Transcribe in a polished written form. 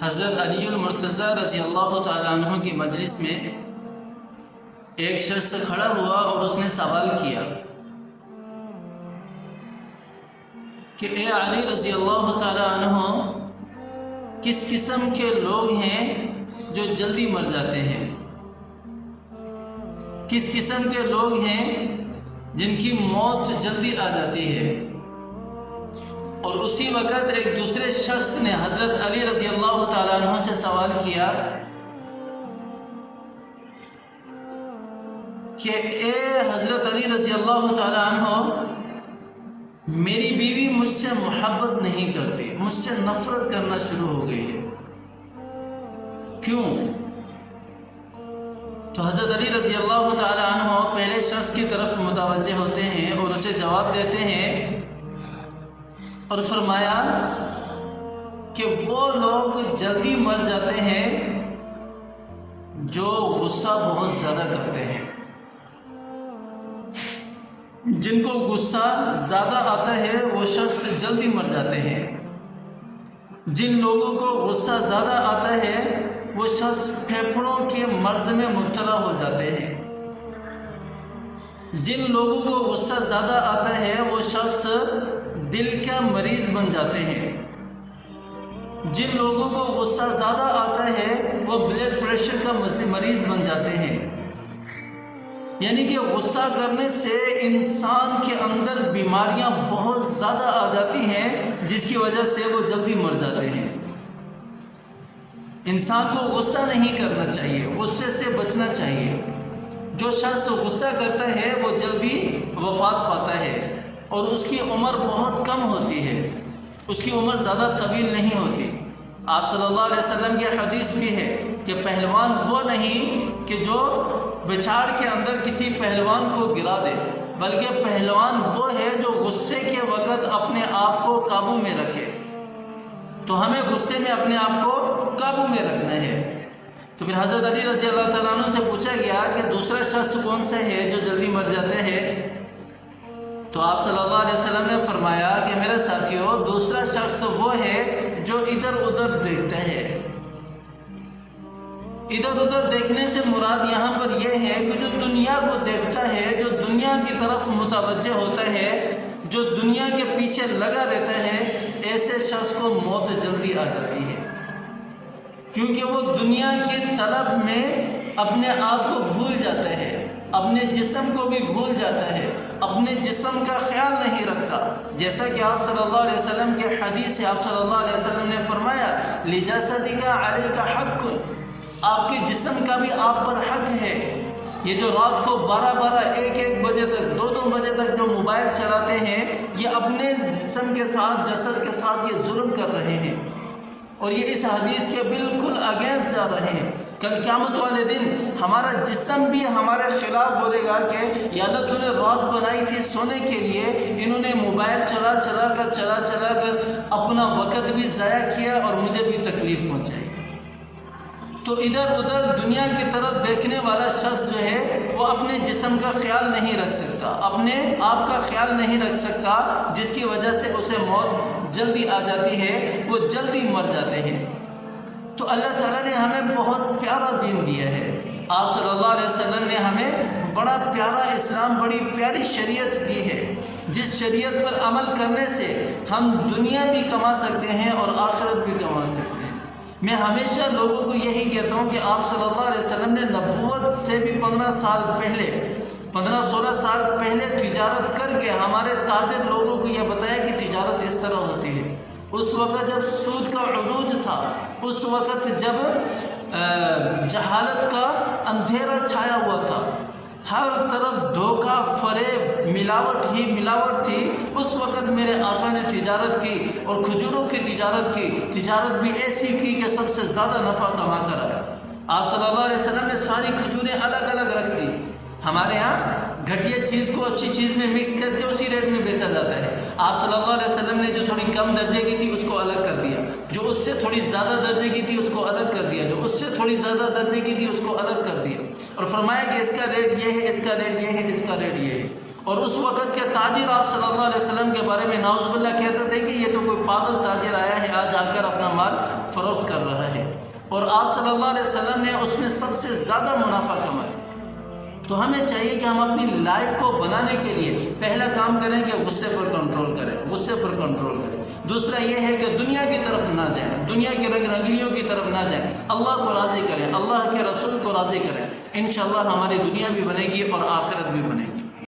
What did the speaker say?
حضرت علی المرتضیٰ رضی اللہ تعالیٰ عنہ کی مجلس میں ایک شخص کھڑا ہوا اور اس نے سوال کیا کہ اے علی رضی اللہ تعالیٰ عنہ، کس قسم کے لوگ ہیں جو جلدی مر جاتے ہیں؟ کس قسم کے لوگ ہیں جن کی موت جلدی آ جاتی ہے؟ اور اسی وقت ایک دوسرے شخص نے حضرت علی رضی اللہ تعالیٰ عنہ سے سوال کیا کہ اے حضرت علی رضی اللہ تعالیٰ عنہ، میری بیوی مجھ سے محبت نہیں کرتی، مجھ سے نفرت کرنا شروع ہو گئی ہے، کیوں؟ تو حضرت علی رضی اللہ تعالیٰ عنہ پہلے شخص کی طرف متوجہ ہوتے ہیں اور اسے جواب دیتے ہیں اور فرمایا کہ وہ لوگ جلدی مر جاتے ہیں جو غصہ بہت زیادہ کرتے ہیں۔ جن کو غصہ زیادہ آتا ہے وہ شخص جلدی مر جاتے ہیں۔ جن لوگوں کو غصہ زیادہ آتا ہے وہ شخص پھیپھڑوں کے مرض میں مبتلا ہو جاتے ہیں۔ جن لوگوں کو غصہ زیادہ آتا ہے وہ شخص دل کا مریض بن جاتے ہیں۔ جن لوگوں کو غصہ زیادہ آتا ہے وہ بلڈ پریشر کا مریض بن جاتے ہیں۔ یعنی کہ غصہ کرنے سے انسان کے اندر بیماریاں بہت زیادہ آ جاتی ہیں، جس کی وجہ سے وہ جلدی مر جاتے ہیں۔ انسان کو غصہ نہیں کرنا چاہیے، غصے سے بچنا چاہیے۔ جو شخص غصہ کرتا ہے وہ جلدی وفات پاتا ہے اور اس کی عمر بہت کم ہوتی ہے، اس کی عمر زیادہ طویل نہیں ہوتی۔ آپ صلی اللہ علیہ وسلم کی حدیث بھی ہے کہ پہلوان وہ نہیں کہ جو بچھاڑ کے اندر کسی پہلوان کو گرا دے، بلکہ پہلوان وہ ہے جو غصے کے وقت اپنے آپ کو قابو میں رکھے۔ تو ہمیں غصے میں اپنے آپ کو قابو میں رکھنا ہے۔ تو پھر حضرت علی رضی اللہ تعالیٰ عنہ سے پوچھا گیا کہ دوسرا شخص کون سا ہے جو جلدی مر جاتے ہیں؟ تو آپ صلی اللہ علیہ وسلم نے فرمایا کہ میرے ساتھیوں، دوسرا شخص وہ ہے جو ادھر ادھر دیکھتا ہے۔ ادھر ادھر دیکھنے سے مراد یہاں پر یہ ہے کہ جو دنیا کو دیکھتا ہے، جو دنیا کی طرف متوجہ ہوتا ہے، جو دنیا کے پیچھے لگا رہتا ہے، ایسے شخص کو موت جلدی آ جاتی ہے، کیونکہ وہ دنیا کی طلب میں اپنے آپ کو بھول جاتا ہے، اپنے جسم کو بھی بھول جاتا ہے، اپنے جسم کا خیال نہیں رکھتا۔ جیسا کہ آپ صلی اللہ علیہ وسلم کے حدیث ہے، آپ صلی اللہ علیہ وسلم نے فرمایا لِجَسَدِكَ عَلَيْكَ حَقٌّ، آپ کے جسم کا بھی آپ پر حق ہے۔ یہ جو رات کو 12 1 بجے تک 2 بجے تک جو موبائل چلاتے ہیں، یہ اپنے جسم کے ساتھ، جسد کے ساتھ یہ ظلم کر رہے ہیں اور یہ اس حدیث کے بالکل اگینسٹ جا رہے ہیں۔ کل قیامت والے دن ہمارا جسم بھی ہمارے خلاف بولے گا کہ یا اللہ تو نے رات بنائی تھی سونے کے لیے، انہوں نے موبائل چلا کر اپنا وقت بھی ضائع کیا اور مجھے بھی تکلیف پہنچائی۔ تو ادھر ادھر دنیا کی طرف دیکھنے والا شخص جو ہے وہ اپنے جسم کا خیال نہیں رکھ سکتا، اپنے آپ کا خیال نہیں رکھ سکتا، جس کی وجہ سے اسے موت جلدی آ جاتی ہے، وہ جلدی مر جاتے ہیں۔ تو اللہ تعالیٰ نے ہمیں بہت پیارا دین دیا ہے۔ آپ صلی اللہ علیہ وسلم نے ہمیں بڑا پیارا اسلام، بڑی پیاری شریعت دی ہے، جس شریعت پر عمل کرنے سے ہم دنیا بھی کما سکتے ہیں اور آخرت بھی کما سکتے ہیں۔ میں ہمیشہ لوگوں کو یہی کہتا ہوں کہ آپ صلی اللہ علیہ وسلم نے نبوت سے بھی 15 سال پہلے، 15-16 سال پہلے تجارت کر کے ہمارے تاجر لوگوں کو یہ بتایا کہ تجارت اس طرح ہوتی ہے۔ اس وقت جب سود کا عروج تھا، اس وقت جب جہالت کا اندھیرا چھایا ہوا تھا، ہر طرف دھوکہ، فریب، ملاوٹ ہی ملاوٹ تھی، اس وقت میرے آقا نے تجارت کی اور کھجوروں کی تجارت کی، تجارت بھی ایسی کی کہ سب سے زیادہ نفع کما کر آیا۔ آپ صلی اللہ علیہ وسلم نے ساری کھجوریں الگ الگ رکھ دی۔ ہمارے ہاں گھٹیا چیز کو اچھی چیز میں مکس کر کے اسی ریٹ میں بیچا جاتا ہے۔ آپ صلی اللہ علیہ وسلم نے جو تھوڑی کم درجے کی تھی اس کو الگ کر دیا، جو اس سے تھوڑی زیادہ درجے کی تھی اس کو الگ کر دیا، جو اس سے تھوڑی زیادہ درجے کی تھی اس کو الگ کر دیا، اور فرمایا کہ اس کا ریٹ یہ ہے، اس کا ریٹ یہ ہے، اس کا ریٹ یہ ہے۔ اور اس وقت کے تاجر آپ صلی اللہ علیہ وسلم کے بارے میں نعوذ باللہ کہتے تھے کہ یہ تو کوئی پاگل تاجر آیا ہے آج آ کر اپنا مال فروخت کر رہا ہے، اور آپ صلی اللہ علیہ وسلم نے اس میں سب سے زیادہ منافع کمایا۔ تو ہمیں چاہیے کہ ہم اپنی لائف کو بنانے کے لیے پہلا کام کریں کہ غصے پر کنٹرول کریں، غصے پر کنٹرول کریں۔ دوسرا یہ ہے کہ دنیا کی طرف نہ جائیں، دنیا کی رنگ رنگیلیوں کی طرف نہ جائیں، اللہ کو راضی کریں، اللہ کے رسول کو راضی کریں، انشاءاللہ ہماری دنیا بھی بنے گی اور آخرت بھی بنے گی۔